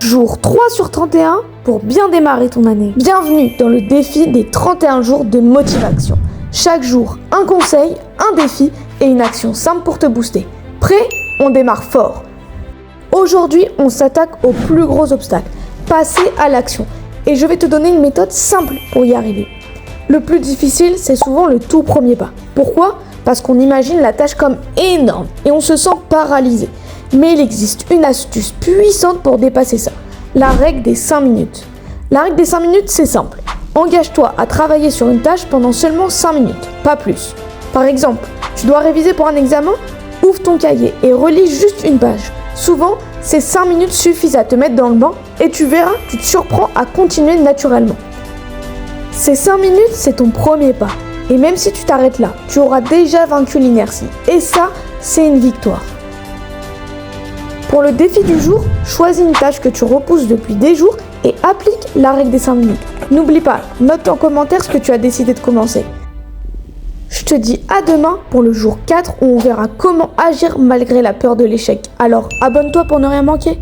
Jour 3 sur 31 pour bien démarrer ton année. Bienvenue dans le défi des 31 jours de motivation. Chaque jour, un conseil, un défi et une action simple pour te booster. Prêt? On démarre fort. Aujourd'hui, on s'attaque au plus gros obstacle, passer à l'action. Et je vais te donner une méthode simple pour y arriver. Le plus difficile, c'est souvent le tout premier pas. Pourquoi? Parce qu'on imagine la tâche comme énorme et on se sent paralysé. Mais il existe une astuce puissante pour dépasser ça. La règle des 5 minutes. La règle des 5 minutes, c'est simple. Engage-toi à travailler sur une tâche pendant seulement 5 minutes, pas plus. Par exemple, tu dois réviser pour un examen? Ouvre ton cahier et relis juste une page. Souvent, ces 5 minutes suffisent à te mettre dans le bain et tu verras, tu te surprends à continuer naturellement. Ces 5 minutes, c'est ton premier pas. Et même si tu t'arrêtes là, tu auras déjà vaincu l'inertie. Et ça, c'est une victoire. Pour le défi du jour, choisis une tâche que tu repousses depuis des jours et applique la règle des 5 minutes. N'oublie pas, note en commentaire ce que tu as décidé de commencer. Je te dis à demain pour le jour 4 où on verra comment agir malgré la peur de l'échec. Alors abonne-toi pour ne rien manquer.